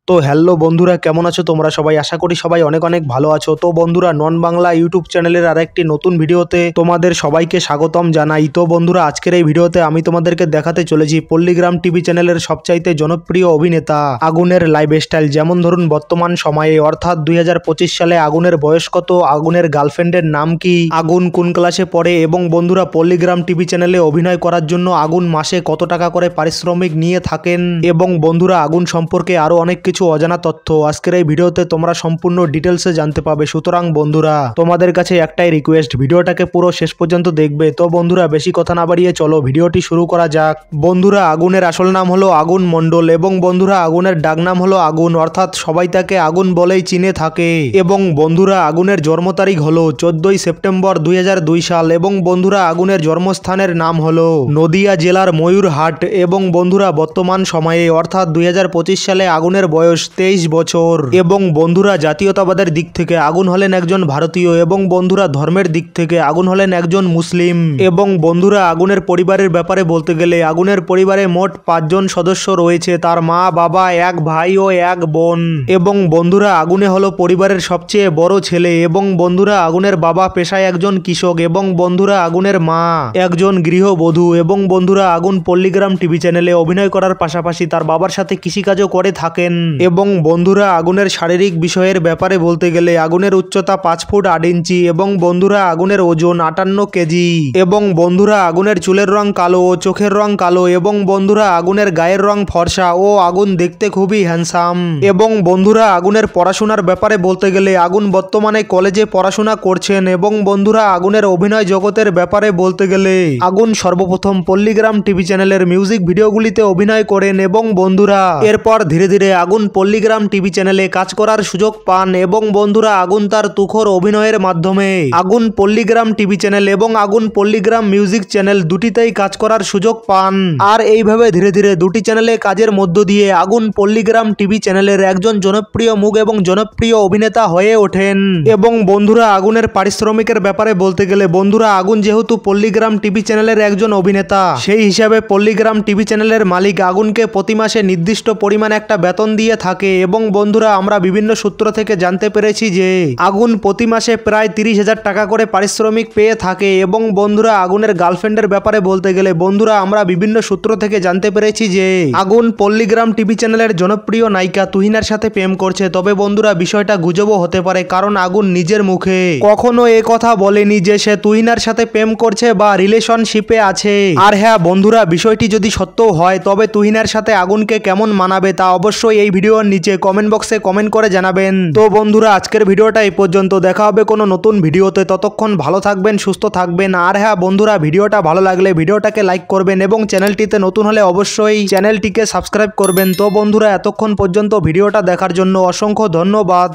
তো হ্যালো বন্ধুরা, কেমন আছো তোমরা সবাই? আশা করি সবাই অনেক অনেক ভালো আছো। তো বন্ধুরা, নন বাংলা ইউটিউব চ্যানেলের আরেকটি নতুন ভিডিওতে তোমাদের সবাইকে স্বাগতম জানাই। তো বন্ধুরা, আজকের এই ভিডিওতে আমি তোমাদেরকে দেখাতে চলেছি পল্লীগ্রাম টিভি চ্যানেলের সবচাইতে জনপ্রিয় অভিনেতা আগুনের লাইফস্টাইল। যেমন ধরুন, বর্তমান সময়ে অর্থাৎ 2025 সালে আগুনের বয়স কত, আগুনের গার্লফ্রেন্ডের নাম কি, আগুন কোন ক্লাসে পড়ে, এবং বন্ধুরা পল্লীগ্রাম টিভি চ্যানেলে অভিনয় করার জন্য আগুন মাসে কত টাকা করে পারিশ্রমিক নিয়ে থাকেন, এবং বন্ধুরা আগুন সম্পর্কে আরো অনেক কিছু অজানা তথ্য আজকের এই ভিডিওতে তোমরা সম্পূর্ণ ডিটেলসে জানতে পাবে। সুতরাং বন্ধুরা, তোমাদের কাছে একটাই রিকোয়েস্ট, ভিডিওটাকে পুরো শেষ পর্যন্ত দেখবে। তো বন্ধুরা, বেশি কথা না বাড়িয়ে চলো ভিডিওটি শুরু করা যাক। বন্ধুরা, আগুনের আসল নাম হলো আগুন মণ্ডল, এবং বন্ধুরা আগুনের ডাকনাম হলো আগুন, অর্থাৎ সবাই তাকে আগুন বলেই চিনে থাকে। এবং বন্ধুরা, আগুনের জন্ম তারিখ হলো 14ই সেপ্টেম্বর 2002 সাল, এবং বন্ধুরা আগুনের জন্মস্থানের নাম হলো নদিয়া জেলার ময়ূরহাট। এবং বন্ধুরা বর্তমান সময়ে অর্থাৎ 2025 সালে আগুনের বয়স 23 বছর। এবং বন্ধুরা জাতীয়তাবাদের দিক থেকে আগুন হলেন একজন ভারতীয়, এবং বন্ধুরা ধর্মের দিক থেকে আগুন হলেন একজন মুসলিম। এবং বন্ধুরা আগুনের পরিবারের ব্যাপারে বলতে গেলে আগুনের পরিবারে মোট 5 জন সদস্য রয়েছে, তার মা, বাবা, এক ভাই ও এক বোন। এবং বন্ধুরা আগুনে হলো পরিবারের সবচেয়ে বড় ছেলে। এবং বন্ধুরা আগুনের বাবা পেশায় একজন কৃষক, এবং বন্ধুরা আগুনের মা একজন গৃহবধূ। এবং বন্ধুরা আগুন পল্লীগ্রাম টিভি চ্যানেলে অভিনয় করার পাশাপাশি তার বাবার সাথে কৃষিকাজও করে থাকেন। এবং বন্ধুরা আগুনের শারীরিক বিষয়ের ব্যাপারে বলতে গেলে আগুনের উচ্চতা 5 ফুট 8 ইঞ্চি, এবং বন্ধুরা আগুনের ওজন 58 কেজি। এবং বন্ধুরা আগুনের চুলের রং কালো ও চোখের রং কালো। এবং বন্ধুরা আগুনের গায়ের রং ফর্সা ও আগুন দেখতে খুবই হ্যান্ডসাম। এবং বন্ধুরা আগুনের পড়াশোনার ব্যাপারে বলতে গেলে আগুন বর্তমানে কলেজে পড়াশোনা করছেন। এবং বন্ধুরা আগুনের অভিনয় জগতের ব্যাপারে বলতে গেলে আগুন সর্বপ্রথম পল্লীগ্রাম টিভি চ্যানেলের মিউজিক ভিডিওগুলিতে অভিনয় করেন, এবং বন্ধুরা এরপর ধীরে ধীরে আগুন পল্লীগ্রাম টিভি চ্যানেলে কাজ করার সুযোগ পান। এবং বন্ধুরা আগুন তার তুখোর অভিনয়ের মাধ্যমে আগুন পল্লীগ্রাম টিভি চ্যানেল এবং আগুন পল্লীগ্রাম মিউজিক চ্যানেল দুটিতেই কাজ করার সুযোগ পান। আর এইভাবে ধীরে ধীরে দুটি চ্যানেলে কাজের মধ্য দিয়ে আগুন পল্লীগ্রাম টিভি চ্যানেলের একজন জনপ্রিয় মুখ এবং জনপ্রিয় অভিনেতা হয়ে ওঠেন। এবং বন্ধুরা আগুনের পারিশ্রমিকের ব্যাপারে বলতে গেলে বন্ধুরা আগুন যেহেতু পল্লীগ্রাম টিভি চ্যানেলের একজন অভিনেতা, সেই হিসাবে পল্লীগ্রাম টিভি চ্যানেলের মালিক আগুনকে প্রতি মাসে নির্দিষ্ট পরিমাণ একটা বেতন দিয়ে থাকে। এবং বন্ধুরা আমরা বিভিন্ন সূত্র থেকে জানতে পেরেছি যে আগুন প্রতি মাসে প্রায় 30,000 টাকা করে পারিশ্রমিক পেয়ে থাকে। এবং বন্ধুরা আগুনের গার্লফ্রেন্ডের ব্যাপারে বলতে গেলে বন্ধুরা আমরা বিভিন্ন সূত্র থেকে জানতে পেরেছি যে আগুন পল্লীগ্রাম টিভি চ্যানেলের জনপ্রিয় নায়িকা তুহিনার সাথে প্রেম করছে। তবে বন্ধুরা বিষয়টা গুজবও হতে পারে, কারণ আগুন নিজের মুখে কখনো এ কথা বলেনি যে সে তুহিনার সাথে প্রেম করছে বা রিলেশনশিপে আছে। আর হ্যাঁ বন্ধুরা, বিষয়টি যদি সত্যও হয় তবে তুহিনার সাথে আগুনকে কেমন মানাবে তা অবশ্যই এই ভিডিওর নিচে কমেন্ট বক্সে কমেন্ট করে জানাবেন। তো বন্ধুরা আজকের ভিডিওটা এই পর্যন্ত, দেখা হবে কোনো নতুন ভিডিওতে। ততক্ষণ ভালো থাকবেন, সুস্থ থাকবেন। আর হ্যাঁ বন্ধুরা, ভিডিওটা ভালো লাগলে ভিডিওটাকে লাইক করবেন, এবং চ্যানেলটিতে নতুন হলে অবশ্যই চ্যানেলটিকে সাবস্ক্রাইব করবেন। তো বন্ধুরা এতক্ষণ পর্যন্ত ভিডিওটা দেখার জন্য অসংখ্য ধন্যবাদ।